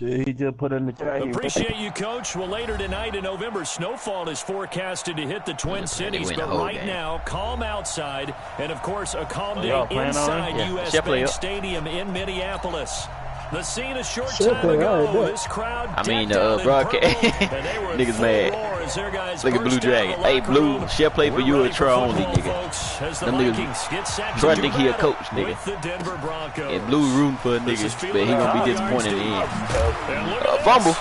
He just put in the trash. Appreciate you, Coach. Well, later tonight in November, snowfall is forecasted to hit the Twin Cities. But right now, calm outside. And, of course, a calm day inside U.S. Bank Stadium in Minneapolis. The scene a short time ago. This crowd broadcast. Niggas mad. Look at Blue Dragon. Hey, Blue, share play for you or Troy only, nigga. Them niggas, Troy think he a coach, nigga. And Blue rooting for a nigga, but he gonna be disappointed in the end. Fumble.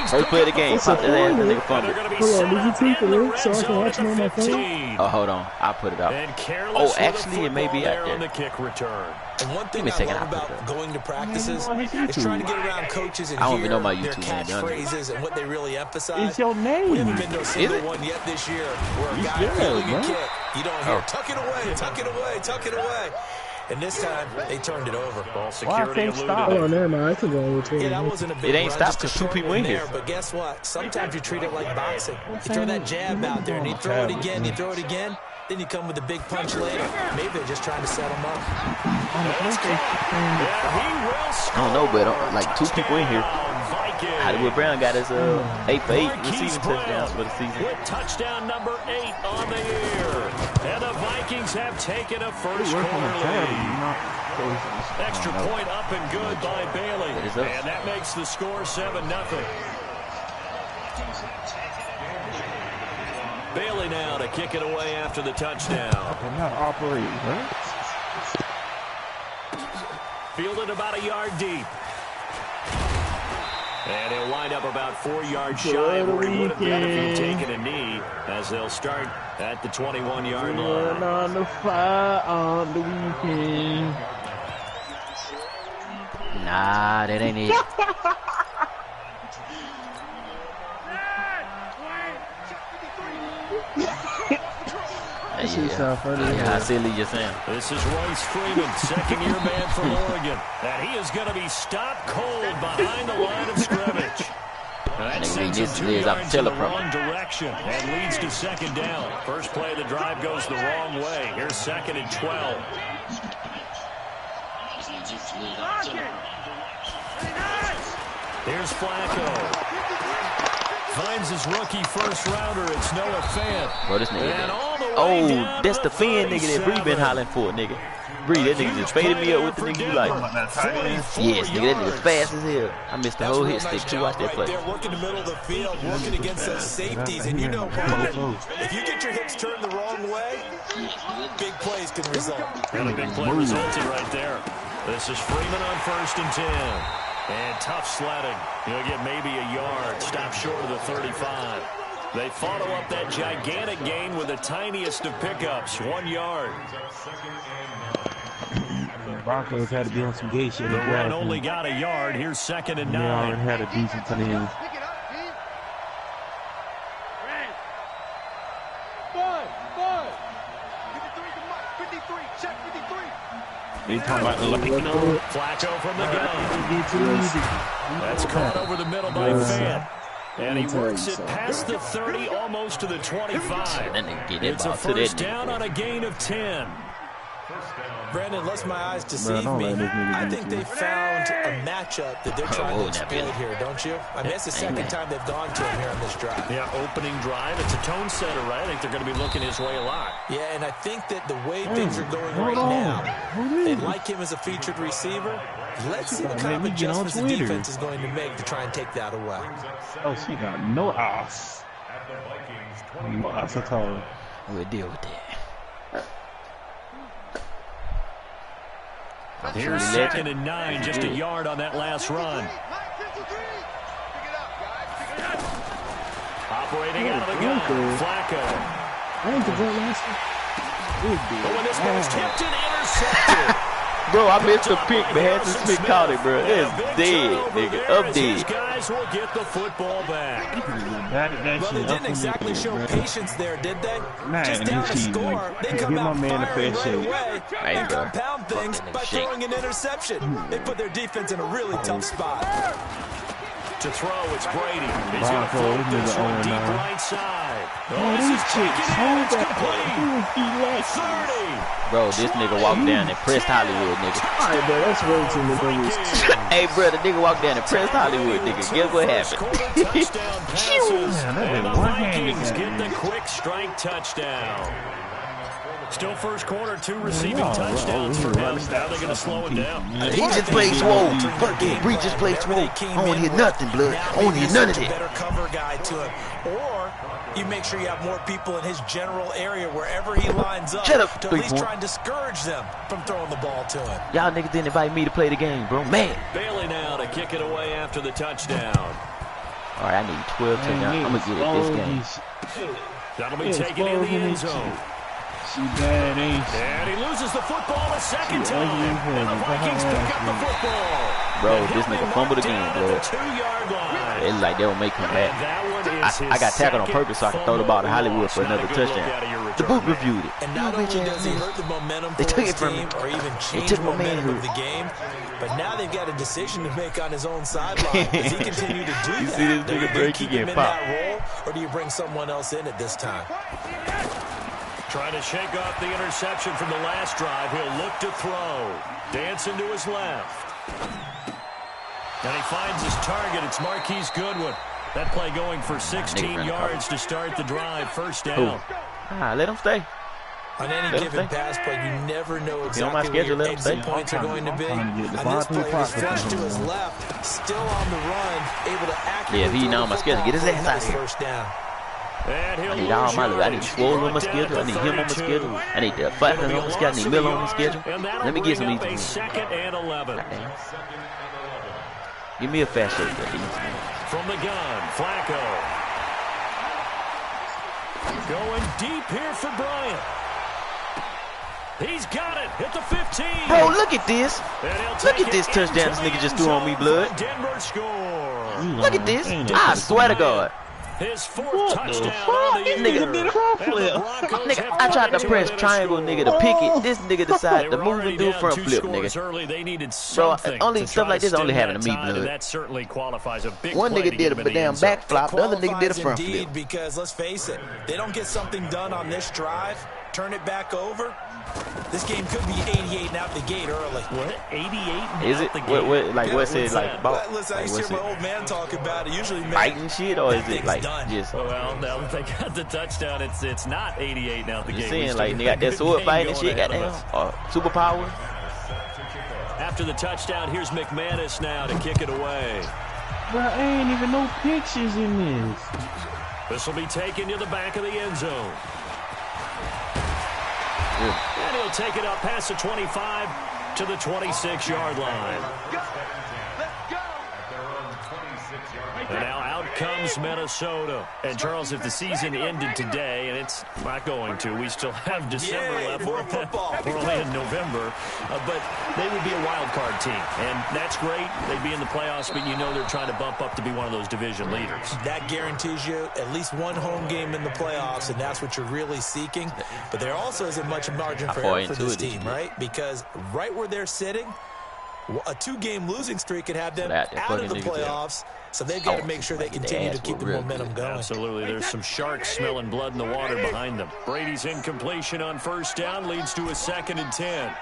First play of the game. Pop that ass, that nigga fumble. Hold on, did you tweet the link so I can watch it on my phone? Oh, hold on. I'll put it out. Oh, actually, it may be out there. And one thing I love about going to practices is trying to get around coaches and hear their catchphrases and what they really emphasize. It's your name. We haven't been to a single one yet this year where a guy feeling a kick, you don't hear, tuck it away, tuck it away, tuck it away. And this time, they turned it over. Ball security eluded. Oh, never mind. I can go with it. Yeah, that wasn't a big It ain't stopped because 2 people in here. But guess what? Sometimes you treat it like boxing. You throw that jab out there, and you throw it again, you throw it again. Then you come with a big punch later. Maybe they're just trying to set him up. I don't know, but like 2 people in here. Hollywood Brown got his 8 for 8 receiving touchdowns for the season. With touchdown number 8 on the year. And the Vikings have taken a first quarter lead. Extra point up and good by Bailey. And that makes the score 7-0. Bailey now to kick it away after the touchdown. I'm not operating, right? Fielded about a yard deep. And he'll wind up about 4 yards shy of where he would have been if he'd taken a knee, as they'll start at the 21-yard line. On the fire on the weekend. Nah, that ain't it. Yeah, I see what you're saying. This is Royce Freeman, second-year man from Oregon. And he is going to be stopped cold behind the line of scrimmage. That sends him 2 yards in the wrong direction and leads to second down. First play of the drive goes the wrong way. Here's 2nd and 12. Here's Flacco. Finds his rookie first-rounder. It's Noah Fant. Bro, this nigga. Oh, that's the fan nigga that Bree been hollering for, nigga. Bree, that nigga just faded me up with the nigga you like. Yes, nigga, that nigga fast as hell. I missed the whole hit stick too. Watch that play. They're working the middle of the field, working against those safeties, and you know what? If you get your hips turned the wrong way, big plays can result. And a big play resulted right there. This is Freeman on 1st and 10. And tough sledding. He'll get maybe a yard. Stop short of the 35. They follow up that gigantic gain with the tiniest of pickups. 1 yard. Broncos had to be on some gay shit. The run only got a yard. Here's 2nd and 9. They already had a decent time. He's talking about the Flacco from the gun. That's caught over the middle by Fant. And he works it past the 30, almost to the 25. It's a first down on a gain of 10. Brandon, unless my eyes deceive me, I think they found a matchup that they're trying to exploit here, don't you? I mean, it's the second time they've gone to him here on this drive. Yeah, opening drive. It's a tone setter, right? I think they're going to be looking his way a lot. Yeah, and I think that the way things are going right now, they like him as a featured receiver. Let's see what kind of adjustments the defense is going to make to try and take that away. Oh, she got no ass. No ass at all. We'll deal with that. Here's 2nd and 9, just a yard on that last run. Operating out of the gun, Flacco. I think the last one. But when this ball's tipped and intercepted. Bro, I missed the pick, but Hanson Smith caught it, bro. It's dead, nigga. Up dead. These guys will get the football back. Well, they didn't exactly show patience there, did they? Just down a score, they come out firing right away and compound things by throwing an interception. They put their defense in a really tough spot. To throw, it's Brady. He's going to float this one deep right side. Oh, this is taken in. It's complete. 30. Bro, this nigga walked down and pressed Hollywood, nigga. Alright, bro, that's way too many. Hey, bro, the nigga walked down and pressed Hollywood, nigga. Guess what happened? And the Vikings get the quick strike touchdown. Still first quarter, 2 receiving touchdowns for him. Now they're going to slow it down. He just played swole. Bree just played swole. I don't hear nothing, blood. I don't hear none of that. Better cover guy to him. Or you make sure you have more people in his general area wherever he lines up. Shut up. To at least try and discourage them from throwing the ball to him. Y'all niggas didn't invite me to play the game, bro. Man. Bailey now to kick it away after the touchdown. All right, I need 12 touchdowns. I'm going to get it this game. That'll be taken in the end zone. She bad, ain't she? And he loses the football a second time. And the Vikings pick up the football. Bro, this nigga fumbled again, bro. It's like they don't make him back. I got tackled on purpose so I could throw the ball to Hollywood for another touchdown. The boot reviewed it. And not only does he hurt the momentum for his team or even change the momentum of the game, but now they've got a decision to make on his own sideline. Does he continue to do that? You see this nigga break, he keep him get in popped. that role, or do you bring someone else in at this time? Trying to shake off the interception from the last drive. He'll look to throw. Dancing to his left. And he finds his target. It's Marquise Goodwin. That play going for 16 yards to start the drive. First down. Let him stay. On any given pass play, you never know exactly where your exit points are going to be. And this player is flushed to his left, still on the run, able to accurately if he not on my schedule, get his ass out here. First down. I need all my look. I need Swole on my schedule. I need him on my schedule. I need the Falcons on my schedule. I need Miller on my schedule. Let me get some of these. Second and 11. Give me a fast shake. From the gun, Flacco. Going deep here for Bryant. He's got it. Hit the 15. Bro, look at this. Look at this touchdown this nigga just threw on me, blood. Denver score. Look at this. I swear to God. His fourth touchdown on the year. Nigga, I tried to press triangle, nigga, to pick it. This nigga decided to move and do a front flip, nigga. Bro, only stuff like this only happened to me, blood. That certainly qualifies a big one nigga did a damn back flop, the other nigga did a front flip. Because let's face it, they don't get something done on this drive, turn it back over. This game could be 88 and out the gate early. What? 88? Is it? What, like, what's it like? About, listen, I used to hear my old man talk about it. Usually fighting shit, or is it like just? Well, now that they got the touchdown, it's not 88 now the game. Saying like they got that sword fighting and shit, goddamn, or superpower. After the touchdown, here's McManus now to kick it away. Bro, ain't even no pictures in this. This will be taken to the back of the end zone. And he'll take it up past the 25 to the 26-yard line. And now out comes Minnesota. And, Charles, if the season ended today, and it's not going to, we still have December left. More football. We're only in November. But they would be a wild card team. And that's great. They'd be in the playoffs, but you know they're trying to bump up to be one of those division leaders. That guarantees you at least one home game in the playoffs, and that's what you're really seeking. But there also isn't much margin for error for this team, right? Because right where they're sitting, a 2-game losing streak could have them out of the playoffs. So they've got to make sure they continue to keep the momentum going. Absolutely. There's some sharks smelling blood in the water behind them. Brady's incompletion on first down leads to a 2nd and 10.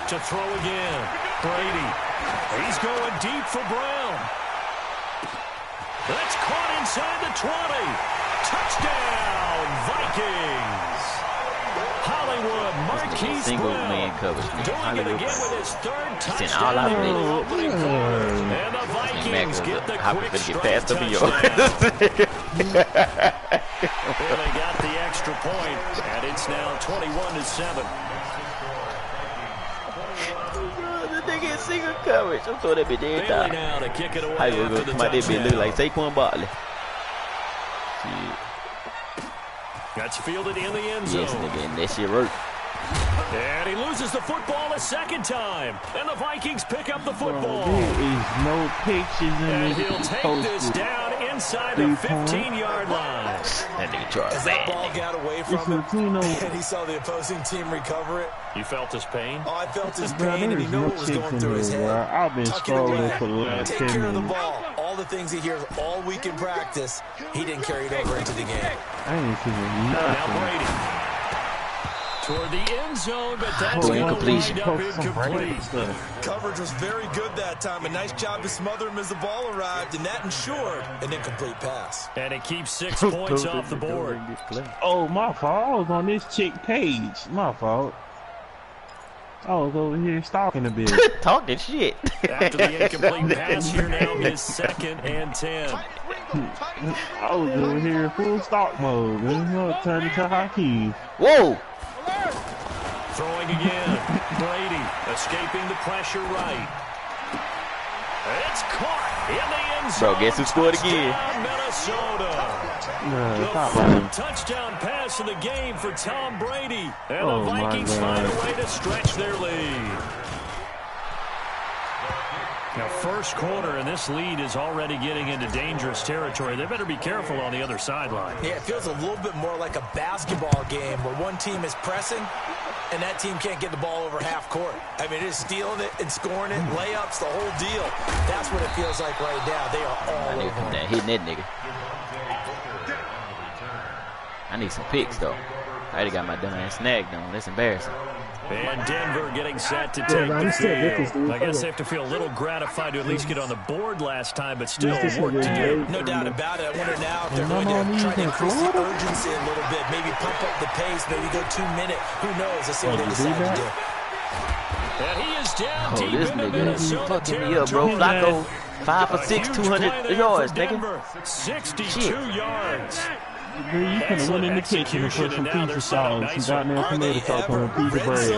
To throw again. Brady. He's going deep for Brown. That's caught inside the 20. Touchdown, Vikings. Hollywood, Marquise single Brown. man coverage. Doing it again with his 3rd touchdown. All out of And the Vikings get the quick strike touchdown. Well, they got the extra point, and it's now 21-7. The nigga is single coverage. I'm throwing that bitch in. Bailey now to kick it away. I will go come out there bitch look like Saquon Barkley. Shit. That's fielded in the end zone. Yes, nigga, and that shit worked. And he loses the football a 2nd time. And the Vikings pick up the football. Bro, there is no pictures in and this. he'll take this down inside the 15-yard line. That nigga tried. As that ball got away from him, and he saw the opposing team recover it. You felt his pain? Oh, I felt his pain, and he knew what was going through his head. I've been scrolling for the last 10 minutes. Take care of the ball. All the things he hears all week in practice, he didn't carry it over into the game. I ain't seen nothing. Now Brady. Toward the end zone, but that's going to wind up incomplete. Coverage was very good that time. A nice job to smother him as the ball arrived, and that ensured an incomplete pass. And it keeps 6 points off the board. Oh, my fault. I was on this chick page. My fault. I was over here stalking a bit. Talking shit. After the incomplete pass, here now is 2nd and 10. I was over here in full stalk mode. Turn it to Hakeem. Whoa. Throwing again. Brady escaping the pressure right. It's caught in the end zone. Bro, guess who scored again? Minnesota. Touchdown pass of the game for Tom Brady. And the Vikings find a way to stretch their lead. Now, first quarter, and this lead is already getting into dangerous territory. They better be careful on the other sideline. Yeah, it feels a little bit more like a basketball game where one team is pressing and that team can't get the ball over half court. I mean, it is stealing it and scoring it, layups, the whole deal. That's what it feels like right now. They are all over it. Hitting that nigga. I need some picks, though. I already got my dumb ass snagged on. That's embarrassing. And Denver getting set to take the field. I guess they have to feel a little gratified to at least get on the board last time, but still work to do. No doubt about it. I wonder now if they're going to try to increase the urgency a little bit, maybe pump up the pace, maybe go 2 minutes. Who knows? Let's see what they decide to do. And he is down deep this into nigga Minnesota fucking me up, bro. Flacco, 5 for 6, 200 yards, Denver, nigga. 62 yards. Girl, you could have went in the kitchen and put some pizza sauce, some goddamn tomato sauce on a piece of bread.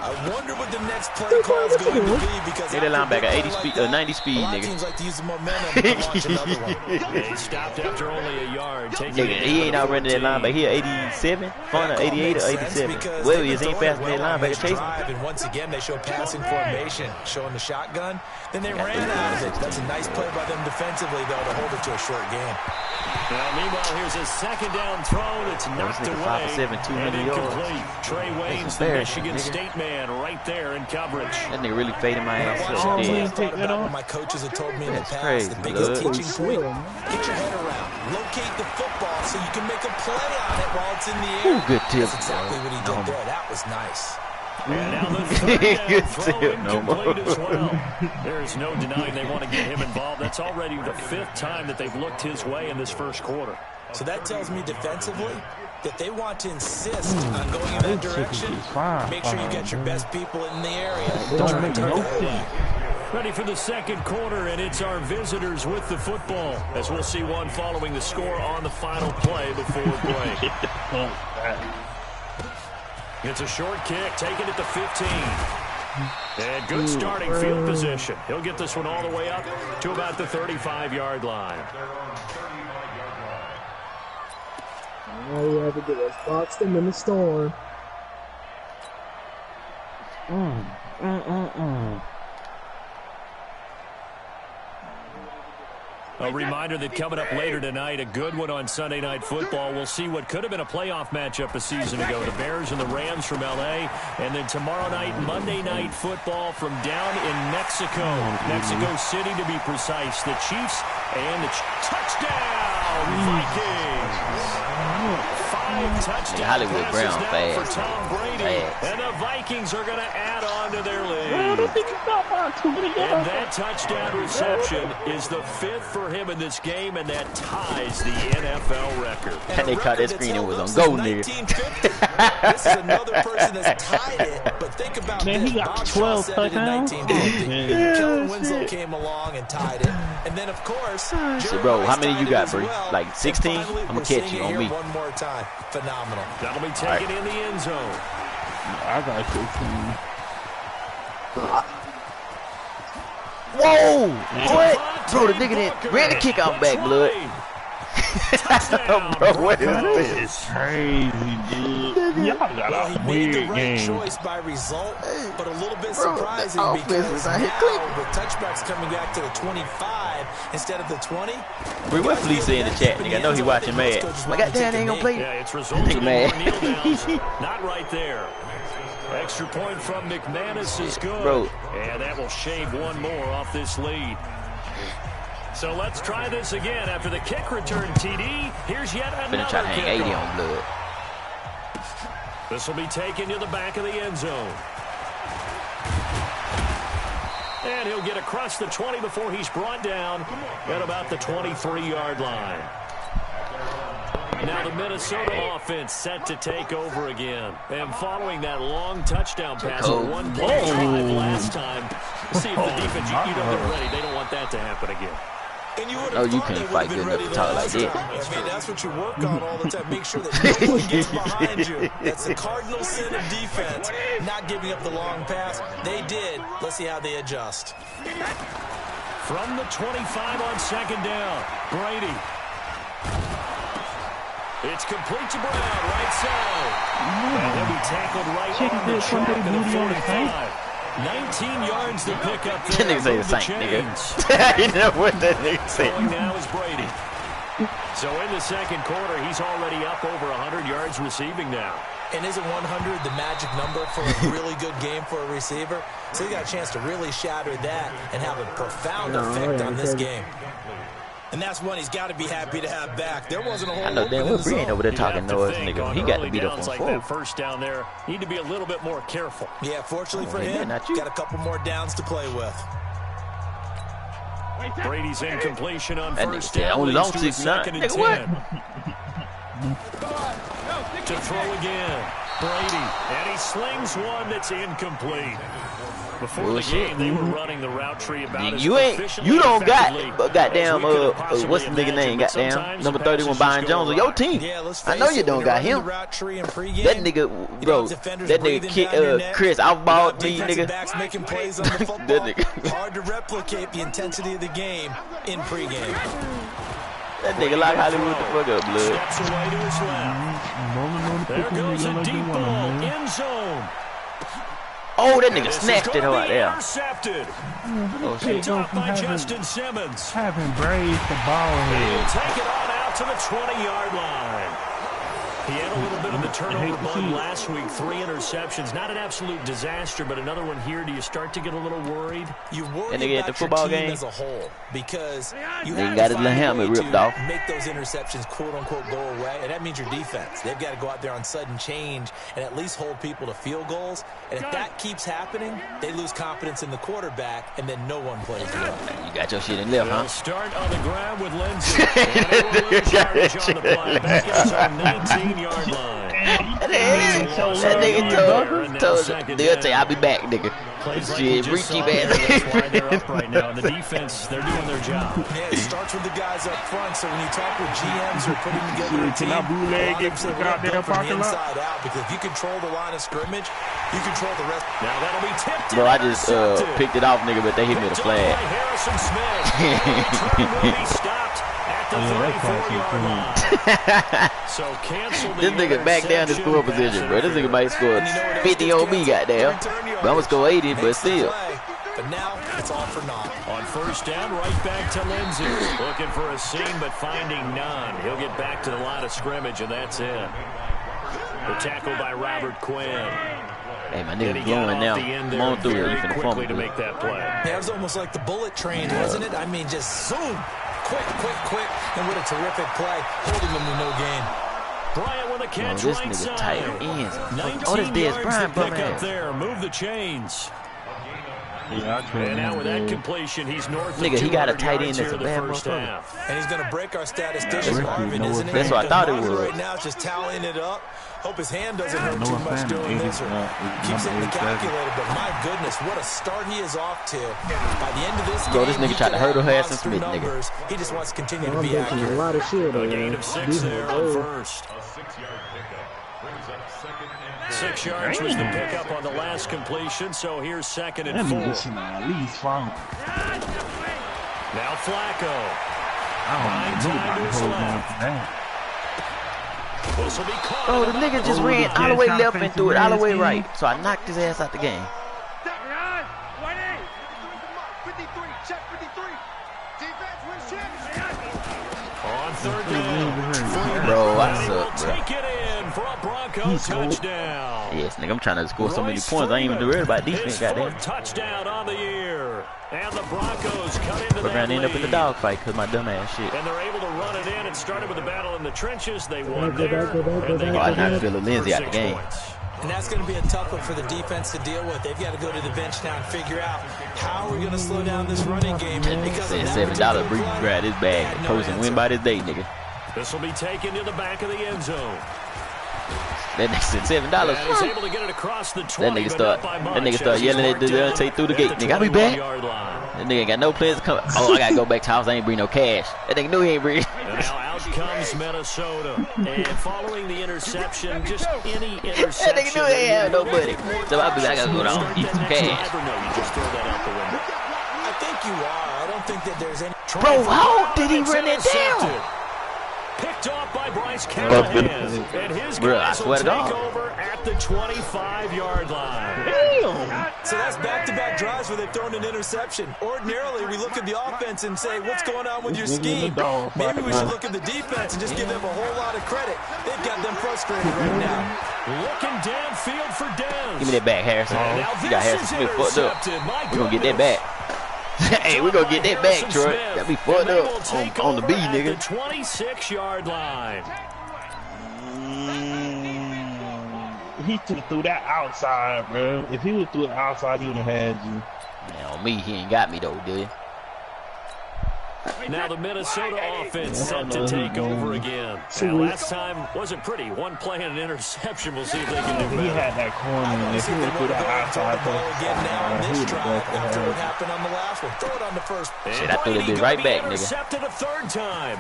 I wonder what the next play call is going to be because that linebacker 80 speed, 90 speed, nigga. Teams like to use the momentum to launch another one. He stopped after only a yard. Nigga, he ain't out running that linebacker. He 87, fun 88 or 87. Well, he ain't fast than that linebacker chasing. And once again, they show passing formation, showing the shotgun. Then they ran out of it. That's a nice play by them defensively, though, to hold it to a short game. Now, meanwhile, here's a second down throw. It's knocked away. 5 for 7, 200 yards. Trey Waynes, the Michigan State man, right there in coverage. That nigga really faded my ass. My coaches have told me in the past, crazy, the biggest teaching point, get your head around, locate the football so you can make a play on it while it's in the air. Ooh, good tip. That's exactly what he did there. That was nice. And now the third down throw incomplete as well. There's no denying they want to get him involved. That's already the 5th time that they've looked his way in this first quarter. So that tells me defensively that they want to insist on going in that direction. Make sure you get your best people in the area. Don't make no sense. Ready for the second quarter, and it's our visitors with the football, as we'll see one following the score on the final play before break. It's a short kick, taken at the 15. And good starting field position. He'll get this one all the way up to about the 35-yard line. All we have to do is box them in the storm. A reminder that coming up later tonight, a good one on Sunday Night Football. We'll see what could have been a playoff matchup a season ago. The Bears and the Rams from L.A. And then tomorrow night, Monday Night Football from down in Mexico. Mexico City, to be precise. The Chiefs and the touchdown Vikings. 5 touchdown Hollywood passes Brown now fast. for Tom Brady. Fast. And the Vikings are going to add on to their lead. And that touchdown reception is the 5th for him in this game, and that ties the NFL record. And they caught that screen and was on goal, nigga. This is another person that's tied it, but think about Man, this. he got Bob 12 Shaw said it in touchdowns. 1950. Kellen Winslow came along and tied it. And then, of course, So, bro, how many you got, bro? Like 16? I'm going to catch you on me. One more time. Phenomenal. That'll be taken in the end zone. I got 16. Whoa! What? Bro, the nigga that ran the kick out back, blood. Bro, what is this? It's crazy, dude. Y'all got a weird game. Choice by result, but a little bit surprising because now with touchbacks coming back to the 25 instead of the 20. Bro, what Fleece in the chat, nigga? I know he watching mad. My goddamn ain't gonna play. Yeah, it's resulted in more kneel downs. Not right there. Extra point from McManus is good. Bro. And that will shave one more off this lead. So let's try this again after the kick return TD. Here's yet another Finna try to hang 80 kickoff. on blood. This will be taken to the back of the end zone. And he'll get across the 20 before he's brought down at about the 23-yard line. Now the Minnesota offense set to take over again. And following that long touchdown pass for 1 play drive last time, see if the defense, you don't get ready. They don't want that to happen again. And You can't fight good enough to talk like that. I mean, that's what you work on all the time. Make sure that no one gets behind you. That's the cardinal sin of defense, not giving up the long pass. They did. Let's see how they adjust. From the 25 on second down, Brady. It's complete to Brown, right side. And he'll be tackled right on the track of the 45. 19 yards to pick up there. That nigga say the same, nigga. You know what that nigga say. Going now is Brady. So in the second quarter, he's already up over 100 yards receiving now. And isn't 100 the magic number for a really good game for a receiver? So he got a chance to really shatter that and have a profound effect on this game. And that's one he's got to be happy to have back. There wasn't a whole I know damn well Bree ain't over there talking noise, nigga. He got to beat up on like that first down there. Need to be a little bit more careful. Yeah, fortunately for him, got a couple more downs to play with. Brady's incompletion on that first nigga down. only long 2nd and 10. Nigga, what? To throw again. Brady. And he slings one that's incomplete. Before the game, they were running the route tree about as you don't got goddamn what's the nigga name? Goddamn number 31 Byron Jones on your team. I know you don't got him. That nigga, bro. That nigga Chris outballed me, nigga. That nigga. Hard to replicate the intensity of the game in pregame. That nigga like Hollywood the fuck up, blood. Steps away to his left. There goes a deep ball, end zone. Oh, that nigga snatched it out there. Intercepted. Oh, shit. Dropped by Justin Simmons. Having Braves the ball He'll head. take it on out to the 20-yard line. He had a little bit of the turnover bug last week, 3 interceptions. Not an absolute disaster, but another one here. Do you start to get a little worried? You worry and they get the football game as a whole because you they got his little helmet ripped off. Make those interceptions quote unquote go away, and that means your defense. They've got to go out there on sudden change and at least hold people to field goals. And if that keeps happening, they lose confidence in the quarterback, and then no one plays well. You got your shit in left, huh? They'll start on the ground with Lindsay. On the play. Back at his own 19-yard line. That nigga told they'll say I'll be back, nigga. Shit, Richie man. That's why they're up right now. And the defense, they're doing their job. Yeah, it starts with the guys up front. So when you talk with GMs who are putting together a team, from the inside out, because if you control the line of scrimmage, you control the rest. Now that'll be tipped. Bro, I just picked it off, nigga, but they hit me with a flag. Harrison Smith. Stopped at the 34-yard line. So cancel the this nigga back down to score position, bro. This nigga might score 50 on me, goddamn. But I'm gonna score 80, but still. But now it's all for naught. On first down, right back to Lindsay. Looking for a seam, but finding none. He'll get back to the line of scrimmage, and that's it. The tackle by Robert Quinn. Hey, my nigga blowing now. Come on through here. You finna fumble to make that play. Yeah, it was almost like the bullet train, wasn't it? I mean, just zoom. Quick. And what a terrific play. Holding them to no gain. Bryant with a catch this right nigga side. tight ends. 19 Oh, this Dez Bryant, bum pick up ass. there. Move the chains. Yeah, And now with that completion, he's north of Nigga, he got a tight end yards that's here a the bad first motherfucker. half. And he's going to break our statistician, Marvin, isn't he? That's what I thought it Marvin was. right now is just tallying it up. Hope his hand doesn't hurt No too much fan, doing this or keeps it in the 87. calculator. But my goodness, what a start he is off to. By the end of this Bro, game, this nigga he tried to could hurdle have Harrison monster Smith, nigga. numbers. He just wants to continue to I'm be making a accurate. lot of shit A on gain that. of 6 there on first. 6 yards was the pickup on the last completion, so here's 2nd and 4. At least found. Now Flacco. Oh, the nigga just ran all the way left and threw it all the way right. So I knocked his ass out the game. On third down. Bro, I suck, bro. Take it in for a Bronco touchdown. Yes, nigga, I'm trying to score so many points. I ain't even worried about defense, goddamn. Touchdown on the year. And the Broncos cut into We're gonna end up in the dogfight because my dumb ass shit. And they're able to run it in. It started with a battle in the trenches. They won there. Oh, I knocked Phillip Lindsay out the game. And that's going to be a tough one for the defense to deal with. They've got to go to the bench now and figure out how we're going to slow down this running game. And because of that $7 Breeze grab this bag. The person win by this day, nigga. This will be taken to the back of the end zone. That nigga said $7. He's able to get it across the 20, that nigga start yelling at Devontae through the gate. Nigga, I'll be back. That nigga ain't got no plans to come. Oh, I gotta go back to house. I ain't bring no cash. That nigga knew he ain't bring. And now out comes Minnesota. And following the interception, just any interception. That nigga knew he ain't have no money. So I gotta go down and get some cash. I think you are. I don't think that there's any. Bro, how did he run it down? Picked off by Bryce Callahan. And his guys will take over at the 25-yard line. Damn. So that's back-to-back drives where they've thrown an interception. Ordinarily, we look at the offense and say, what's going on with your scheme? Maybe we should look at the defense and just give them a whole lot of credit. They've got them frustrated right now. Looking downfield for Downs. Give me that back, Harrison. You got Harrison Smith fucked up. We're going to get that back. Hey, we're gonna get that back, Troy. Got me fucked up on the B, nigga. The 26-yard line. He threw that outside, bro. If he would threw it outside, he would have had you. Man, on me, he ain't got me though, did he? Now the Minnesota offense set to take over again. Last time wasn't pretty. One play and an interception. We'll see if they can do better. He had that corner. If he would put that outside again now on this drive after what happened on the last one. Throw it on the first. Shit, I threw that bitch right back, nigga. Intercepted a third time.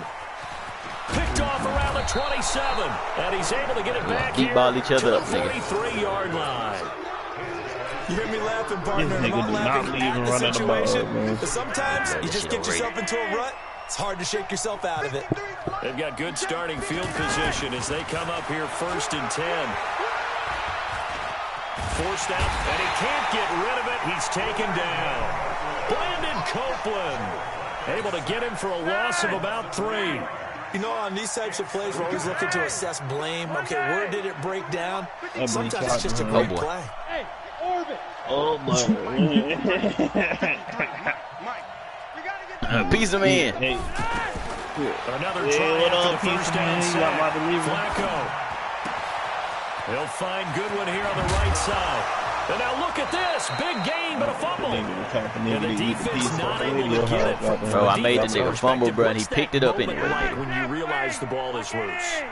Picked off around the 27, and he's able to get it back here ball each other up, to the 43-yard line. You hear me laughing, partner? I'm not laughing at the situation. But sometimes you just get yourself into a rut. It's hard to shake yourself out of it. They've got good starting field position as they come up here 1st and 10. Forced out, and he can't get rid of it. He's taken down. Brandon Copeland able to get him for a loss of about 3. You know, on these types of plays, we're always looking to assess blame. Okay, where did it break down? Sometimes it's just a great play. Oh, my. Piece him in. Hey. Another try after the first down sack. Flacco. He'll find Goodwin here on the right side. And now look at this. Big gain, but a fumble. And the defense not able to get it. Bro, I made the nigga fumble, bro, and he picked it up anyway. When you realize the ball is loose.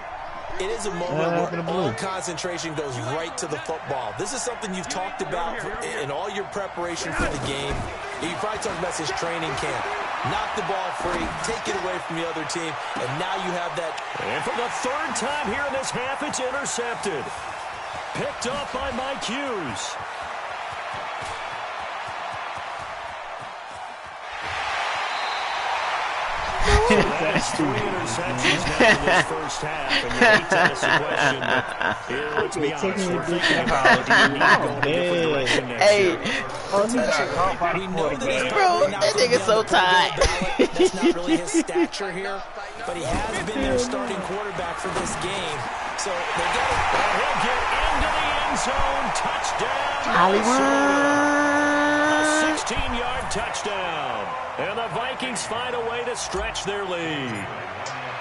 It is a moment where all concentration goes right to the football. This is something you've talked about in all your preparation for the game. You probably talked about this training camp. Knock the ball free, take it away from the other team, and now you have that. And for the 3rd time here in this half, it's intercepted. Picked up by Mike Hughes. That's 3 interceptions now in this first half. And you hate to ask the question, but here, let's be honest, we're thinking about it. We need to go in a different direction next year. We know that Bro, that nigga's so tired. That's not really his stature here, but he has been their starting quarterback for this game. So they got it. And he'll get into the end zone. Touchdown. Hollywood. A 16-yard touchdown. And the Vikings find a way to stretch their lead.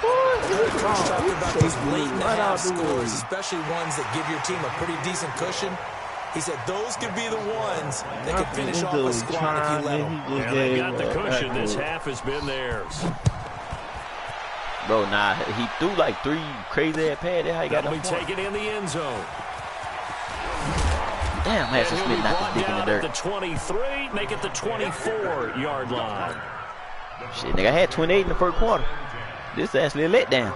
Talking about those late in the half scores, especially ones that give your team a pretty decent cushion. He said those could be the ones that could finish off a squad if you let them. Yeah, they got the cushion. This half has been theirs. Bro, nah, he threw like 3 crazy-ass pads. That's how he got That'll be taken in the end zone. Damn, Harrison Smith knocked his dick in the dirt. The 23, make it the 24-yard line. Shit, nigga, I had 28 in the first quarter. This is actually a letdown.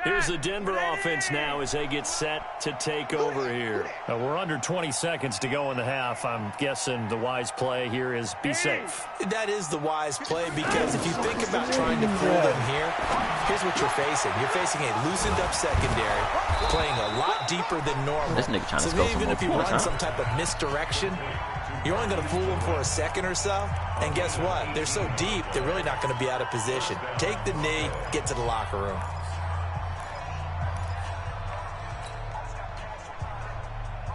Here's the Denver offense now as they get set to take over here. We're under 20 seconds to go in the half. I'm guessing the wise play here is be safe. That is the wise play because if you think about trying to fool them here, here's what you're facing. You're facing a loosened up secondary, playing a lot deeper than normal. This nigga trying to so score even if you points, run some type of misdirection, you're only going to fool them for a second or so. And guess what? They're so deep, they're really not going to be out of position. Take the knee, get to the locker room.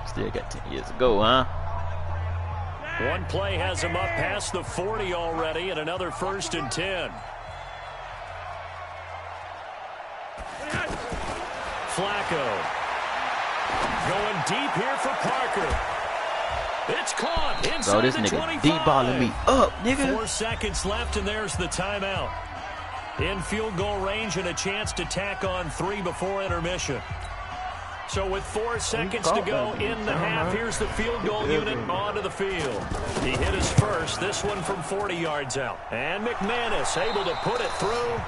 Still got 10 years to go, huh? One play has him up past the 40 already, and another 1st and 10. Flacco. Going deep here for Parker. It's caught inside Bro, this the nigga 25. D-balling me up, nigga. 4 seconds left, and there's the timeout. In field goal range and a chance to tack on 3 before intermission. So with 4 seconds to go in the half, here's the field goal unit onto the field. He hit his first, this one from 40 yards out. And McManus able to put it through.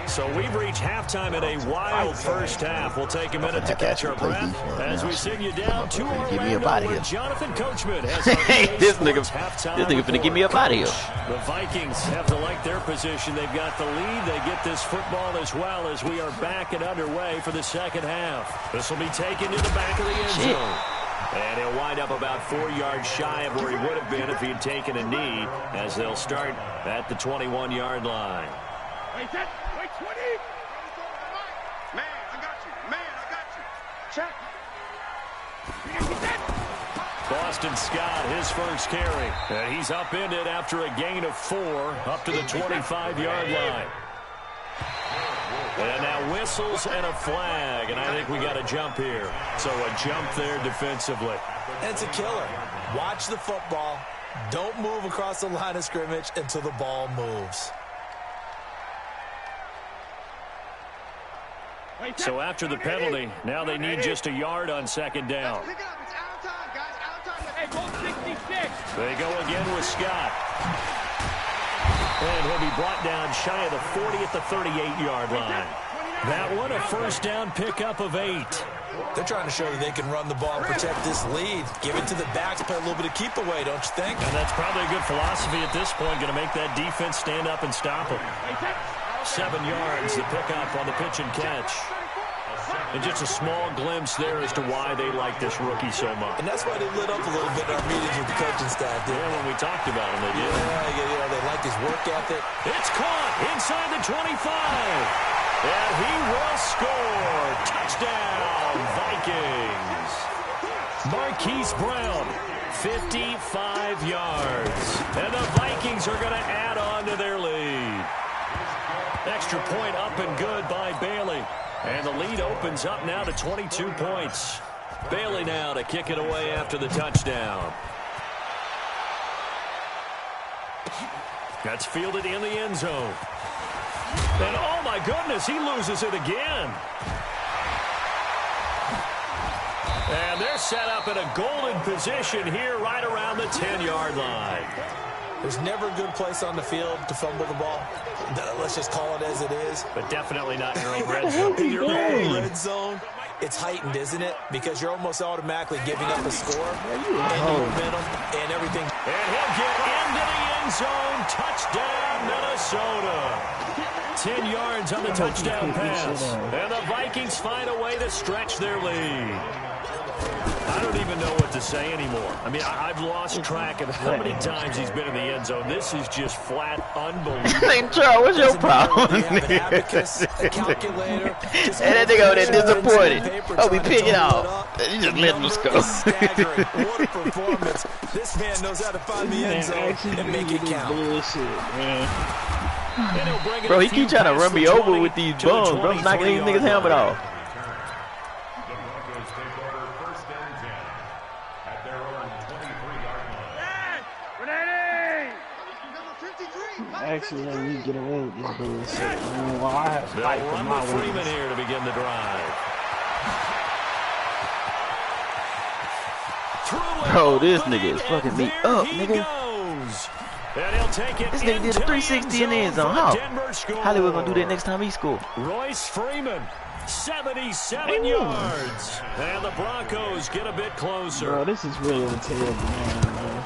So we've reached halftime in a wild first half. We'll take a minute to catch our breath as we send you down to Orlando where Jonathan Coachman has Hey, this nigga finna get me up out of here. The Vikings have to like their position. They've got the lead. They get this football as well as we are back and underway for the second half. This will be taken to the back of the end zone. And he'll wind up about 4 yards shy of where he would have been if he had taken a knee as they'll start at the 21-yard line. Wait, 20. Man, I got you. Check. Boston Scott, his first carry. And he's upended after a gain of 4 up to the 25-yard line. And now whistles and a flag, and I think we got a jump here. So a jump there defensively. And it's a killer. Watch the football. Don't move across the line of scrimmage until the ball moves. So after the penalty, now they need just a yard on second down. They go again with Scott. And he'll be brought down shy of the 40 at the 38-yard line. That one a first down pickup of 8. They're trying to show that they can run the ball and protect this lead. Give it to the backs, play a little bit of keep away, don't you think? And that's probably a good philosophy at this point, going to make that defense stand up and stop them. 7 yards, the pickup on the pitch and catch. And just a small glimpse there as to why they like this rookie so much. And that's why they lit up a little bit in our meetings with the coaching staff. Yeah, when we talked about him, they did. Yeah, they like his work ethic. It's caught inside the 25. And he will score. Touchdown, Vikings. Marquise Brown, 55 yards. And the Vikings are going to add on to their lead. Extra point up and good by Bailey. And the lead opens up now to 22 points. Bailey now to kick it away after the touchdown. That's fielded in the end zone. And oh my goodness, he loses it again. And they're set up in a golden position here right around the 10-yard line. There's never a good place on the field to fumble the ball. Let's just call it as it is. But definitely not in your own red zone. In your own red zone, it's heightened, isn't it? Because you're almost automatically giving up a score and momentum and everything. And he'll get into the end zone. Touchdown, Minnesota. 10 yards on the touchdown pass. And the Vikings find a way to stretch their lead. I don't even know what to say anymore. I mean, I've lost track of how many times he's been in the end zone. This is just flat unbelievable. Hey, Charles, what's your problem? Have an abacus, a calculator. And that nigga over there disappointed. Oh, we pick it off. You just let him go. Staggering. What a performance. This man knows how to find the end zone and make it count. Bullshit, man. Bro, he keep trying to run me over with these bums, bro. I'm knocking these niggas' helmet off. Actually, let me get away with this bullshit. Well, I have to fight for my Freeman wins. here to begin the drive. Bro, this nigga is fucking me up, nigga. Goes. And he'll take it. This nigga did a 360 in the end zone. How? Hollywood gonna do that next time he score. Royce Freeman, 77 yards. And the Broncos get a bit closer. Bro, this is really a terrible game, man.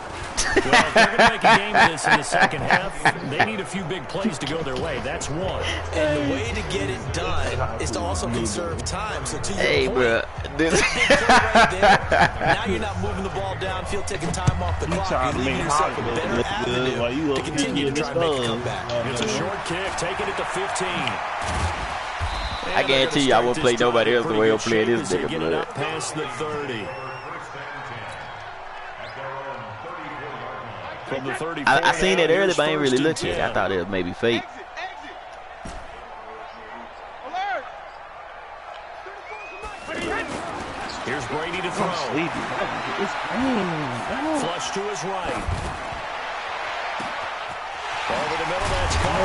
Well, if they're going to make a game of this in the second half, they need a few big plays to go their way. That's one. And the way to get it done is to also conserve time. So to your point, bro, this right there, now you're not moving the ball downfield, taking time off the clock. Trying to You're leaving make yourself a Hollywood better look good while you avenue to up here continue to getting try and make a this comeback. It's a short kick, taking it to 15. I guarantee you I won't play nobody else the way I'm playing this nigga, get it up past the 30. From the 34, I seen that earlier, but I ain't really looked at it. I thought it was maybe fake. Here's Brady to throw. Flush to his right. Over the middle, that's caught.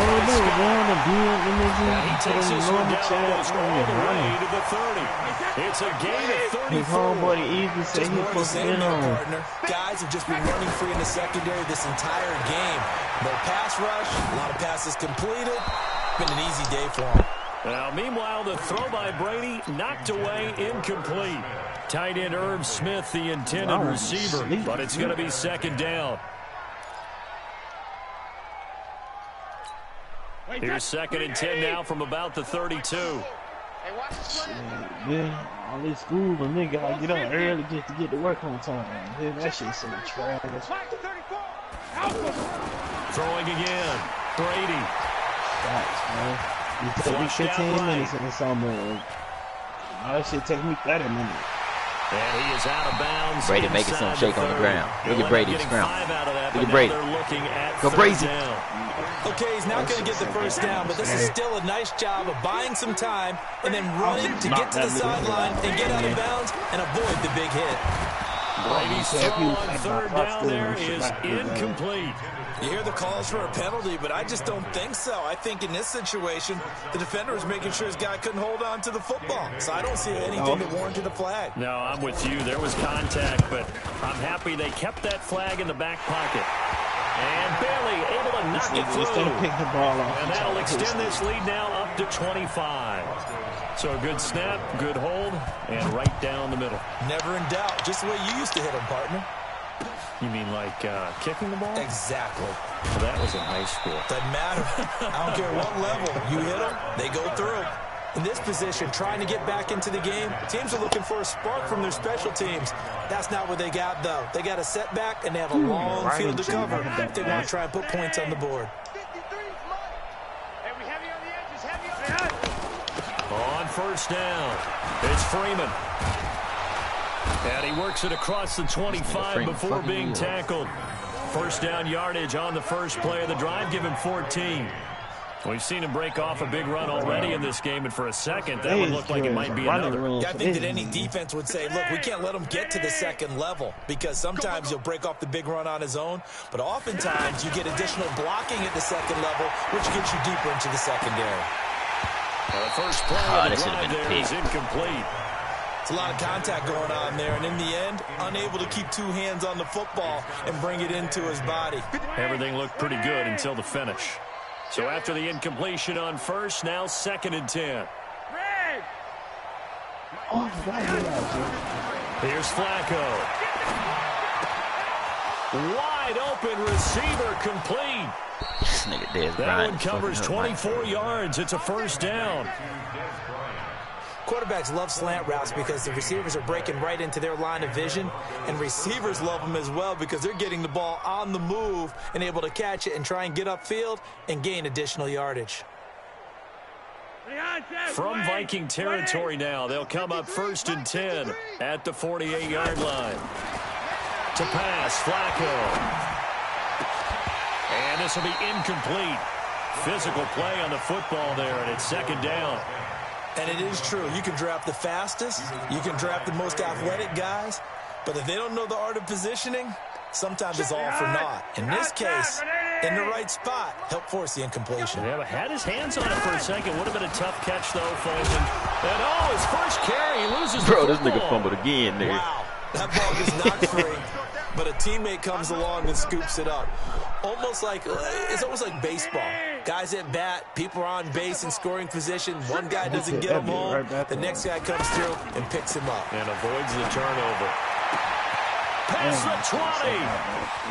He takes this one down, goes all the way to the 30. It's a gain of 34. His homeboy easy say he's supposed to be on. Partner. Guys have just been running free in the secondary this entire game. No pass rush, a lot of passes completed. Been an easy day for him. Now, meanwhile, the throw by Brady knocked away, incomplete. Tight end Irv Smith, the intended receiver, but it's going to be second down. Here's second and 10 now from about the 32. Man, all this school, a nigga gotta get up early just to get to work on time. Man, that shit's so trash. Throwing again. Brady. Facts, man. It took me 15 minutes in the summer. Now that shit take me 30 minutes. And he is out of bounds. Brady making some shake on the ground. Look at Brady scramble. Look at Brady. Go Brady. Okay, he's not going to get the first down, but this is still a nice job of buying some time and then running to get to the sideline and get out of bounds and avoid the big hit. Brady's throw on third down there is incomplete. You hear the calls for a penalty, but I just don't think so. I think in this situation, the defender was making sure his guy couldn't hold on to the football. So I don't see anything that warranted a flag. No, I'm with you. There was contact, but I'm happy they kept that flag in the back pocket. And barely able to knock it through. And that'll extend this lead now up to 25. So a good snap, good hold, and right down the middle. Never in doubt. Just the way you used to hit him, partner. You mean like kicking the ball? Exactly. Well, that was in high school. Doesn't matter. I don't care what level. You hit them, they go through. In this position, trying to get back into the game, teams are looking for a spark from their special teams. That's not what they got, though. They got a setback, and they have a long field to cover if they want to try and put points on the board. On first down, it's Freeman. And he works it across the 25 before being tackled. First down yardage on the first play of the drive, give him 14. We've seen him break off a big run already in this game, and for a second, that would look like it might be another. I think that any defense would say, look, we can't let him get to the second level, because sometimes he'll break off the big run on his own, but oftentimes you get additional blocking at the second level, which gets you deeper into the secondary. The first play of the drive there is incomplete. It's a lot of contact going on there, and in the end, unable to keep two hands on the football and bring it into his body. Everything looked pretty good until the finish. So after the incompletion on first, now second and 10. Here's Flacco. Wide open receiver complete. That one covers 24 yards. It's a first down. Quarterbacks love slant routes because the receivers are breaking right into their line of vision, and receivers love them as well because they're getting the ball on the move and able to catch it and try and get upfield and gain additional yardage. From Viking territory now, they'll come up first and 10 at the 48-yard line. To pass, Flacco. And this will be incomplete. Physical play on the football there, and it's second down. And it is true. You can draft the fastest. You can draft the most athletic guys. But if they don't know the art of positioning, sometimes it's all for naught. In this case, in the right spot, help force the incompletion. Yeah, but had his hands on it for a second. Would have been a tough catch, though, Fulton. And, his first carry, he loses the football. Bro, this nigga fumbled again there. Wow. That ball gets knocked free, but a teammate comes along and scoops it up. It's almost like baseball. Guys at bat, people are on base in scoring position. One guy doesn't get him home. The next guy comes through and picks him up. And avoids the turnover. Past the 20.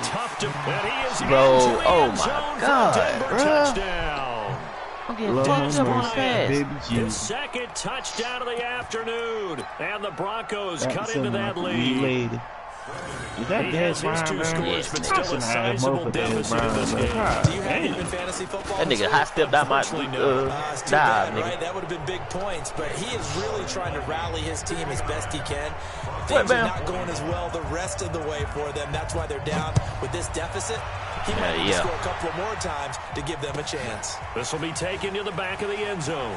Tough to... And he is bro, into the oh end my zone God, for a Denver bro. touchdown. I'm getting fucked up on pass. His second touchdown of the afternoon. And the Broncos cut into that lead. Is that He has his two scores, but still a sizable deficit in this game. Do you have him in fantasy football? That nigga high stepped out my dive, right? That would have been big points, but he is really trying to rally his team as best he can. Things are not going as well the rest of the way for them. That's why they're down with this deficit. He might need to score a couple more times to give them a chance. This will be taken to the back of the end zone.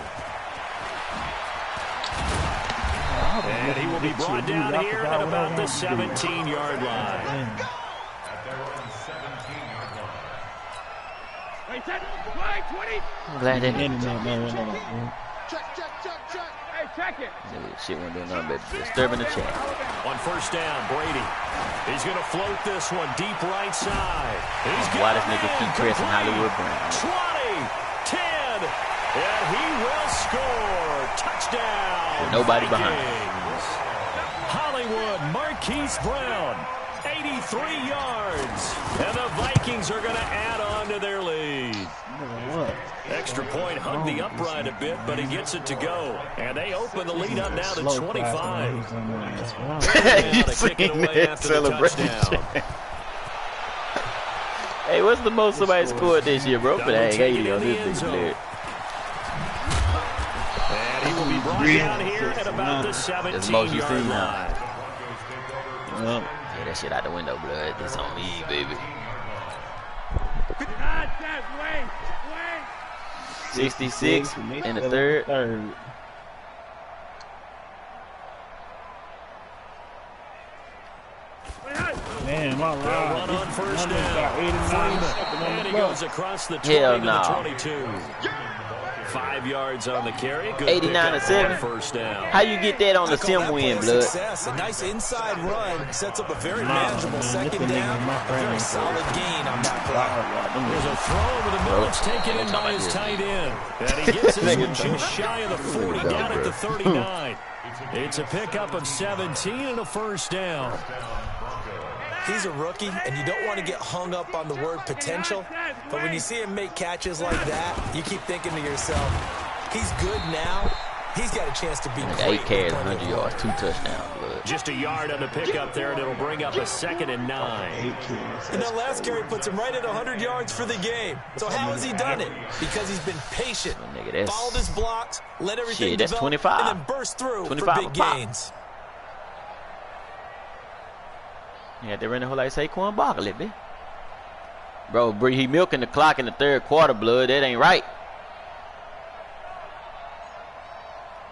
And he will be brought down here at about the 17-yard line. I'm glad they didn't. Check it. Shit won't do nothing but disturbing the chat. On first down, Brady. He's going to float this one deep right side. Why does nigga keep pressing Hollywood Brown? 20, 10, and he will score. Touchdown. With nobody Vikings. behind. Hollywood Marquise Brown, 83 yards. And the Vikings are going to add on to their lead. Extra point hung the upright a bit, but he gets it to go. And they open the lead up now to 25. You seen that celebration? Hey, what's the most somebody scored this year, bro? But I ain't 80 on this thing. And he will be brought down here at about the 17-yard line. Get that shit out the window, blood. This on me, baby. 66 in the third. Man, my run on first down. And he goes across the 20 Hell to no. the 22. 5 yards on the carry. Good 89 to 7. First down. How you get that on the sim win, blood? Success. A nice inside run sets up a very manageable second down. A very solid gain on that play. There's a throw over the middle. It's taken in by his tight end. And he gets this one just shy of the 40, down at the 39. It's a pickup of 17 and a first down. He's a rookie, and you don't want to get hung up on the word potential. But when you see him make catches like that, you keep thinking to yourself, he's good now. He's got a chance to be great. 8 carries, 100 yards, 2 touchdowns, blood. Just a yard on the pickup there, and it'll bring up a 2nd and 9. And that last carry puts him right at 100 yards for the game. So how has he done it? Because he's been patient, followed his blocks, let everything develop, 25. and then burst through for big gains. Yeah, they ran the whole like Saquon Barkley, bitch. Bro, he milking the clock in the third quarter, blood. That ain't right.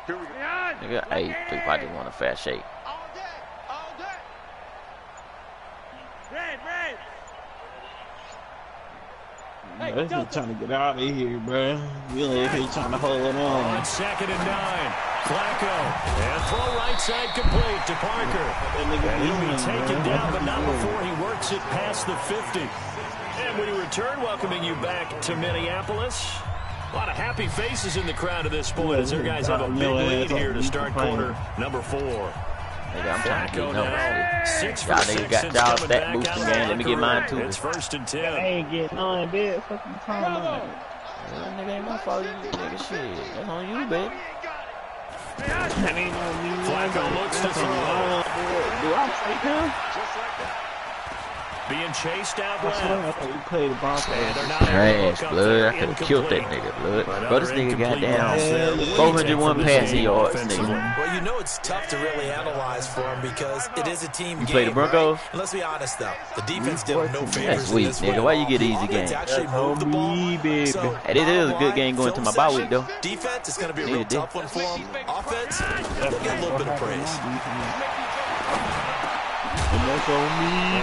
Nigga, hey, I just want a fast shake. All day. Red. Hey, just trying to get out of here, bro. Really, if he's trying to hold on. On 2nd and 9. Flacco. And throw right side complete to Parker. And he'll be taken down, but not before he works it past the 50. And we return, welcoming you back to Minneapolis. A lot of happy faces in the crowd at this point as their guys have a big lead here to start quarter number 4. Nigga, I'm trying to get now 6 for y'all 6 niggas got since y'all coming stat back boosting out of game. Let me get mine too. It's 1st and 10. I ain't getting on, bitch. Fucking time out. Nigga, ain't my fault, you nigga. Shit, that's on you, baby. That ain't on me. Flacco looks to throw. Do I take him? Being chased out I left. thought we played the Broncos. And they're not Trash, able to blood. I hook could up have killed that incomplete. nigga, blood. But Bro, this another nigga got incomplete pass there. down 401 passing yards, nigga. Well, you know it's tough to really analyze for him because it is a team game. play the Broncos? Right? And let's be honest, though. The defense did him no favors That's in weak, this nigga. one. Why you get easy Offense game? actually moved the ball. So, Hey, this is a good game going to my bye week, though. Defense is going to be a real Needed it. tough one for him. Offense, they'll get a little bit of praise.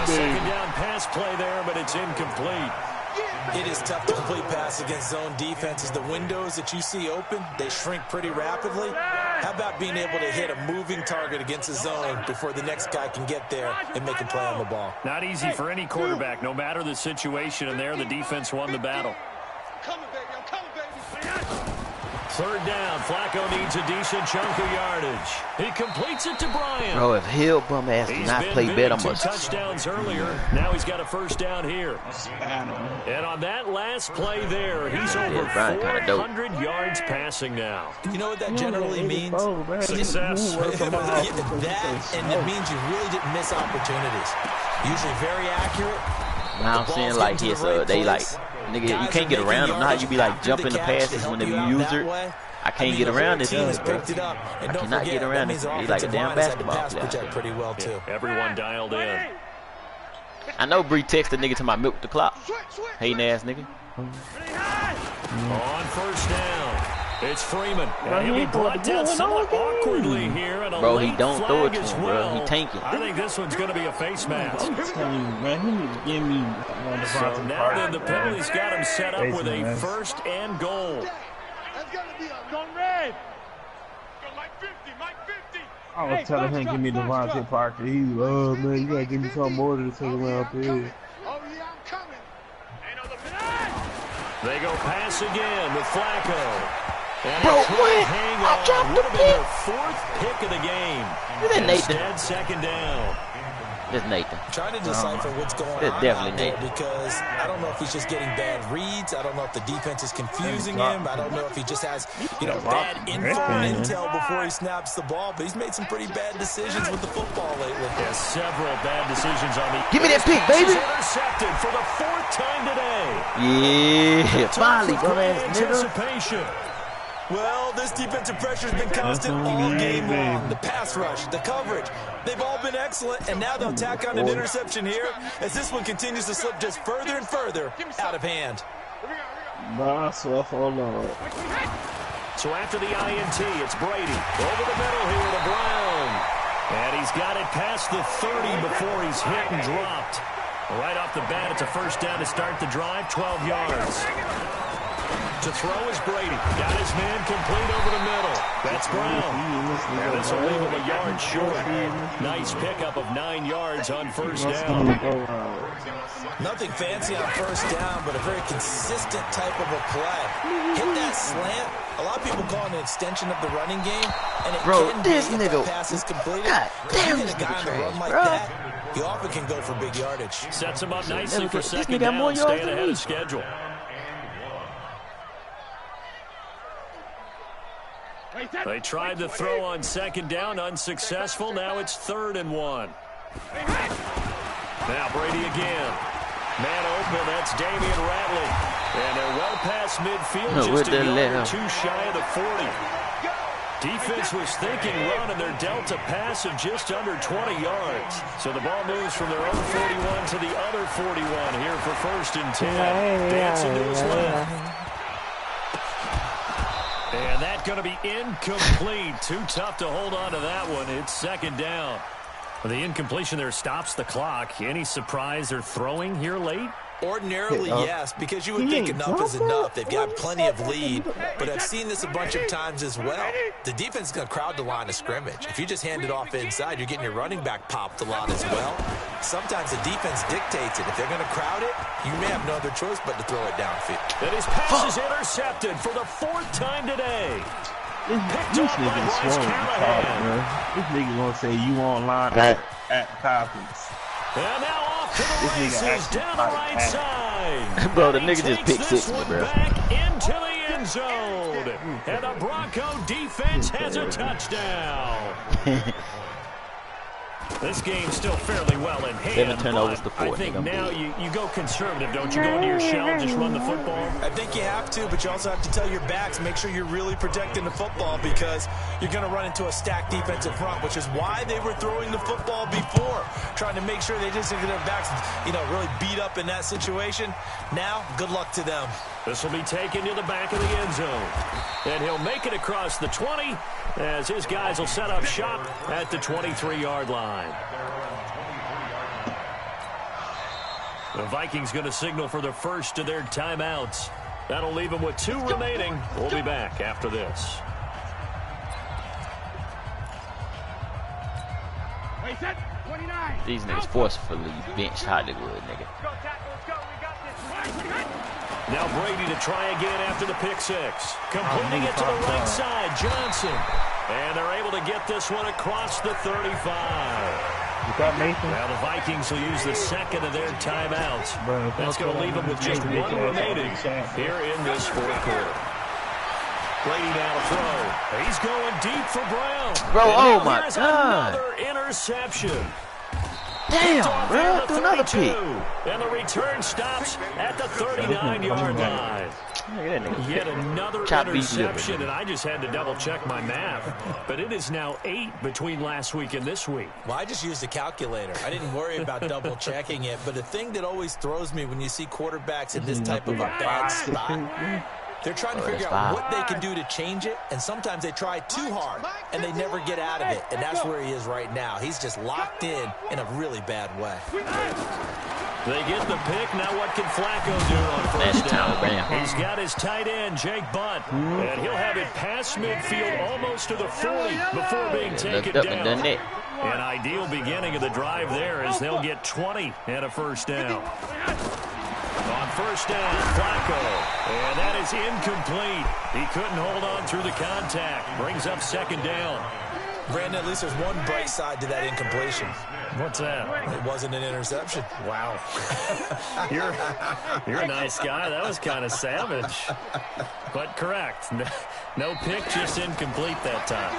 Second down pass play there, but it's incomplete. It is tough to complete pass against zone defenses. The windows that you see open, they shrink pretty rapidly. How about being able to hit a moving target against the zone before the next guy can get there and make a play on the ball? Not easy for any quarterback, no matter the situation, and there the defense won the battle. Third down, Flacco needs a decent chunk of yardage. He completes it to Bryant. Bro, if Hill bum ass did not play better, two touchdowns earlier. Now he's got a first down here. And on that last play there, he's over 400 yards passing now. You know what that generally means? Success. That, and it means you really didn't miss opportunities. Usually very accurate. Now I'm saying like here, so they like, nigga, you can't get around them. Now how you be like jumping the passes whenever you use it. I can't get around this dude, bro. I cannot get around this. He's like a damn basketball player. Pretty well too. Everyone dialed in. I know Bree texted nigga to my milk the clock. Hating ass nigga. On first down, it's Freeman. And he'll be brought down somewhat awkwardly here. And bro, he don't throw it to him, bro. He tanking. I think this one's going to be a face mask. I'm telling you, man, he need to give me one of So now then the penalty's got him set up with a first and goal. I was telling him, give me Devontae Parker. He, oh man, you gotta give me something more than the second round pick. They go pass again with Flacco. And bro, what? I dropped the pick. Their fourth pick of the game. Nathan. Second down. It's Nathan. Trying to decipher what's going on definitely out there Nathan. because I don't know if he's just getting bad reads. I don't know if the defense is confusing him. I don't know if he just has, bad info and intel before he snaps the ball. But he's made some pretty bad decisions with the football lately. Yeah, several bad decisions on the. Give me that pick, baby. Intercepted for the fourth time today. Yeah, finally, bro, ass nigga. Anticipation. Well, this defensive pressure has been constant all game long. The pass rush, the coverage, they've all been excellent, and now they'll tack on an interception here as this one continues to slip just further and further out of hand. So after the INT, it's Brady. Over the middle here to Brown. And he's got it past the 30 before he's hit and dropped. Right off the bat, it's a first down to start the drive, 12 yards. To throw is Brady. Got his man complete over the middle. That's Brown. And this will leave him a yard short. Nice pickup of 9 yards on first down. Nothing fancy on first down, but a very consistent type of a play. Hit that slant. A lot of people call it an extension of the running game. And it can this be if nigga. that pass is completed. God damn, Hit this a guy on the nigga run like trash, that, he often can go for big yardage. Sets him up nicely for this second nigga got more down, yards staying than ahead me. of schedule. They tried to throw on second down, unsuccessful. Now it's 3rd and 1. Now Brady again. Man open, that's Damian Ratley. And they're well past midfield, just a yard or two shy of the 40. Defense was thinking run, and they're dealt a pass of just under 20 yards. So the ball moves from their own 41 to the other 41 here for 1st and 10. Dancing to his left. And that's going to be incomplete. Too tough to hold on to that one. It's 2nd down. The incompletion there stops the clock. Any surprise they're throwing here late? Ordinarily, yes, because you would think enough is enough. They've got plenty of lead, but I've seen this a bunch of times as well. The defense is going to crowd the line of scrimmage. If you just hand it off inside, you're getting your running back popped a lot as well. Sometimes the defense dictates it. If they're going to crowd it, you may have no other choice but to throw it downfield. And his pass is intercepted for the 4th time today. This nigga swung this nigga gonna say you online at Falcons. And now off to the races down the right side. Bro, the nigga just picked 6 me, bro. Back into the end zone. And the Bronco defense has a touchdown. This game's still fairly well in hand. 7 turnovers to 4. I think now you go conservative, don't you? Go into your shell and just run the football. I think you have to, but you also have to tell your backs, make sure you're really protecting the football because you're going to run into a stacked defensive front, which is why they were throwing the football before, trying to make sure they just get their backs, really beat up in that situation. Now, good luck to them. This will be taken to the back of the end zone. And he'll make it across the 20 as his guys will set up shop at the 23-yard line. The Vikings going to signal for the first of their timeouts. That'll leave them with 2 remaining. We'll be back after this. These niggas forcefully benched Hollywood, nigga. Now Brady to try again after the pick six. Completing it to the right side, Johnson. And they're able to get this one across the 35. Now the Vikings will use the second of their timeouts. That's going to leave them with just one remaining here in this fourth quarter. Brady now to throw. He's going deep for Brown. Bro, oh my God. Another interception. Damn, bro, do another pick. And the return stops at the 39-yard line. Yet another interception, and I just had to double-check my math. But it is now 8 between last week and this week. Well, I just used a calculator. I didn't worry about double-checking it. But the thing that always throws me when you see quarterbacks in this type of a bad spot, they're trying to figure out what they can do to change it, and sometimes they try too hard, and they never get out of it. And that's where he is right now. He's just locked in a really bad way. They get the pick. Now what can Flacco do on first down? He's got his tight end, Jake Butt, and he'll have it past midfield almost to the 40 before being taken down. An ideal beginning of the drive there as they'll get 20 and a first down. On first down, Flacco, and that is incomplete. He couldn't hold on through the contact. Brings up second down. Brandon, at least there's one bright side to that incompletion. What's that? It wasn't an interception. Wow. You're a nice guy. That was kind of savage. But correct. No pick, just incomplete that time.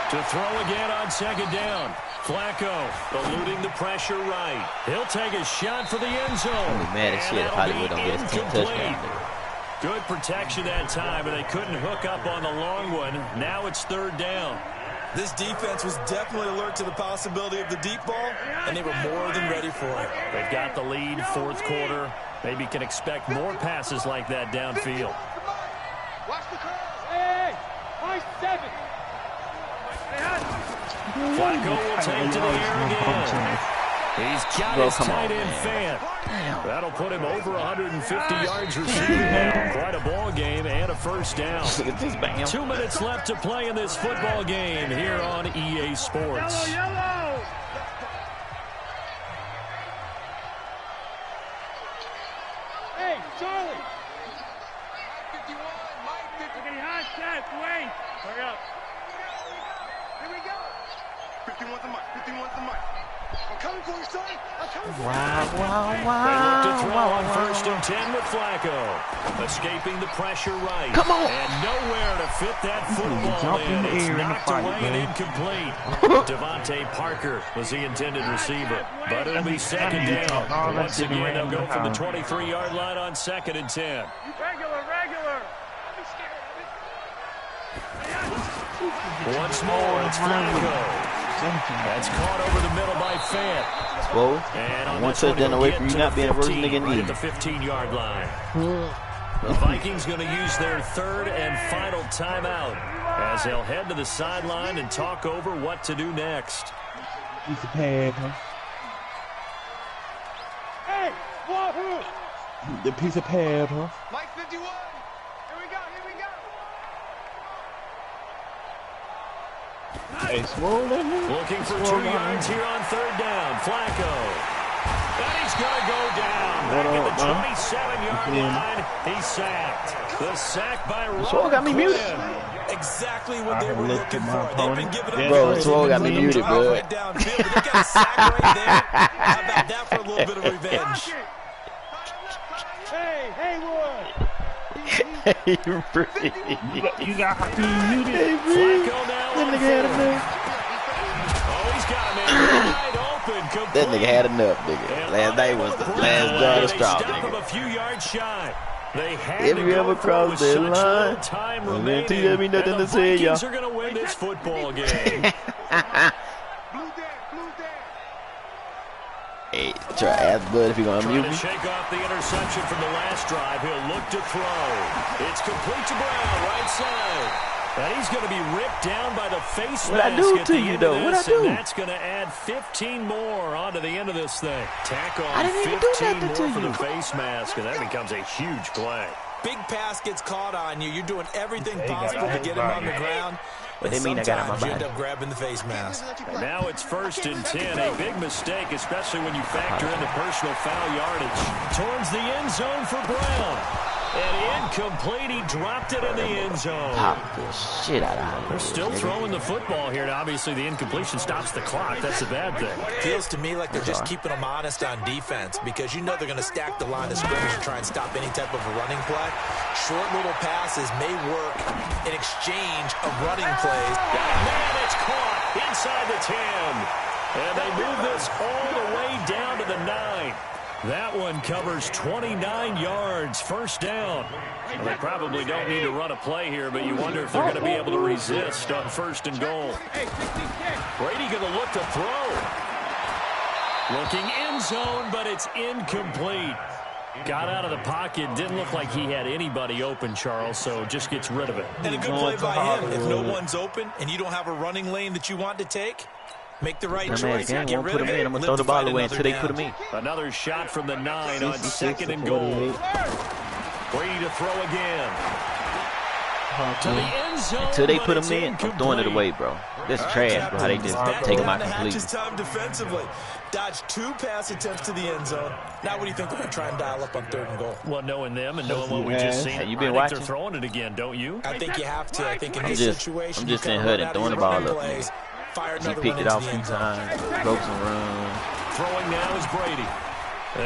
To throw again on second down. Flacco eluding the pressure right. He'll take a shot for the end zone. Man, as shit, Hollywood don't get his 10 touchdowns. Good protection that time, and they couldn't hook up on the long one. Now it's third down. This defense was definitely alert to the possibility of the deep ball, and they were more than ready for it. They've got the lead, fourth quarter. Maybe can expect more passes like that downfield. Watch the curve. Hey, nice 7. Flacco will take to the air again. He's got his tight end fan. That'll put him over 150 yards receiving now. Quite a ball game and a first down. 2 minutes left to play in this football game here on EA Sports. Yellow. Hey, Charlie. Mike 51, Mike 51. Getting hot shots. Wait. Hurry up. Here we go. 51's the mic. 51's the mic. I'm coming for you, son. I'm coming for you. They look to throw on first and 10 with Flacco. Escaping the pressure right. Come on. And nowhere to fit that football in. It's knocked away and incomplete. Devontae Parker was the intended receiver. But it'll be second down. Once again, they'll go from the 23-yard line on second and 10. Regular. Once more, it's Flacco. That's caught over the middle by Fant. Whoa. And one touchdown away from you not being a version nigga right need. at the 15-yard line. The Vikings going to use their third and final timeout as they'll head to the sideline and talk over what to do next. Piece of pad, huh? Hey, Wahoo! The piece of pad, huh? Mike 51. Here we go. Hey, swole that here. Looking for 2 yards here on third down. Flacco. And he's going to go down. Back at the 27-yard line. He's sacked. The sack by Rob. Swole got me muted. Exactly what they were looking for. They've been giving up. Bro, Swole got me muted, bro. Right downfield, but they got a sack right there. How about that for a little bit of revenge? Hey, Haywood. You're pretty. You got muted. Flacco now on fourth. Oh, he's got him in wide open. That nigga had enough, nigga. Last night was the last draw of straw, Stop him nigga. a few yards shy. They had If to you go ever for it cross with that such line, little time well, remaining, then tell me nothing and the to say, y'all. Vikings are going to win this football game. Blue there. Hey, try to ask Bud if he gonna Trying mute to me. shake off the interception from the last drive. He'll look to throw. It's complete to Brown, right side. And he's going to be ripped down by the face What'd I mask do at to the you, end though? of What'd I this, do? and that's going to add 15 more onto the end of this thing. Tack on I didn't even do 15 nothing more to for you. the face mask, and that becomes a huge play. Big pass gets caught on you. You're doing everything possible to get him on the ground. But they mean I got on my body. You body. end up grabbing the face mask. And now it's 1st and 10. A big mistake, especially when you factor in the personal foul yardage. Towards the end zone for Brown. And incomplete. He dropped it in the end zone. Pop the shit out of him. They're still throwing the football here. Now, obviously, the incompletion stops the clock. That's a bad thing. Feels to me like they're just keeping them honest on defense because you know they're going to stack the line of scrimmage and try and stop any type of a running play. Short little passes may work in exchange of running plays. Man, it's caught inside the 10. And they move this all the way down to the 9. That one covers 29 yards, 1st down. Well, they probably don't need to run a play here, but you wonder if they're going to be able to resist on 1st and goal. Brady going to look to throw. Looking end zone, but it's incomplete. Got out of the pocket. Didn't look like he had anybody open, Charles, so just gets rid of it. And a good play by him. If no one's open and you don't have a running lane that you want to take, make the right choice. Get rid put of him it. in. I'm going to throw the ball away until they put him in. Another shot from the 9 on 2nd and goal. Brady to throw again. To the end zone, Until they put him in, I'm throwing it away, bro. This is trash, bro. How they just take him out completely. Just time defensively. Dodged 2 pass attempts to the end zone. Now what do you think they're going to try and dial up on 3rd and goal? Well, knowing them and knowing what we just seen, Hey, you been I think watching? they're throwing it again, don't you? I think you have to. I think in this situation, I'm just you in kinda hood run and out of throwing the your ball running up. plays, fire He another picked one it off into a the few end zone. times. Broke some runs. Throwing now is Brady.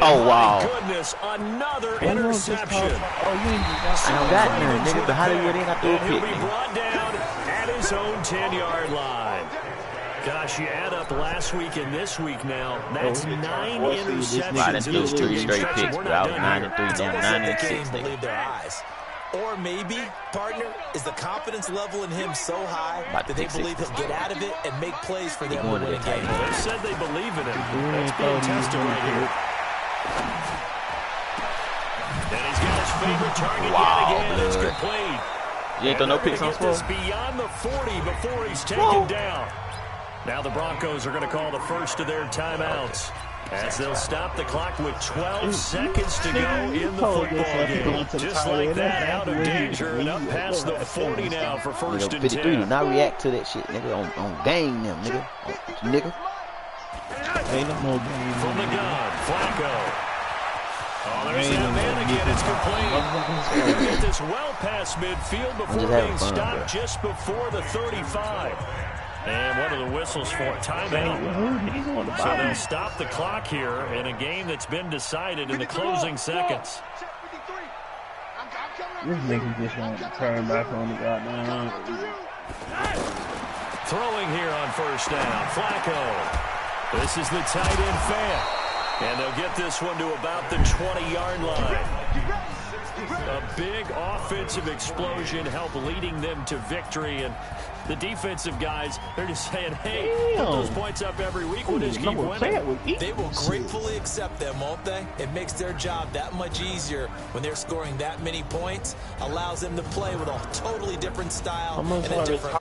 Oh, wow. My goodness, another interception. I don't got none, nigga. But how they get in? I threw a And he'll pick, be nigga. brought down at his own 10-yard line. Gosh, you add up last week and this week now. That's 9 interceptions. Wow, that's in those those 3 two straight games. picks. We're But not I was done 9 here. and 3 It's down, almost 9 like and they 6, can't even nigga. believe their eyes. Or maybe, partner, is the confidence level in him so high About to that they take believe 6. he'll get out of it and make plays for them to going to win a the game. tight They said they believe in him. That's being tested right here. And he's got his favorite target Wow, yet again. It's good. complete. You ain't throw no picks on Get this Swole? beyond the 40 before he's taken down. Now the Broncos are going to call the first of their timeouts as they'll stop the clock with 12 seconds to go in the football game. Just like that, out of danger and up past the 40 now for 1st and 53 do 10. not react to that shit, nigga. On gang them, nigga. Nigga. Ain't no more game. From the gun, Flacco. Oh, there's that man again. It's complete. He'll get this well past midfield before being stopped just before the 35. And what are the whistles for? Timeout. So they'll stop the clock here in a game that's been decided in the closing seconds. This nigga just want to turn back on the goddamn. Throwing here on 1st down. Flacco. This is the tight end fan. And they'll get this one to about the 20-yard line. A big offensive explosion helped leading them to victory. And the defensive guys, they're just saying, hey, put those points up every week. We'll just keep winning. They will gratefully accept them, won't they? It makes their job that much easier when they're scoring that many points. Allows them to play with a totally different style and a different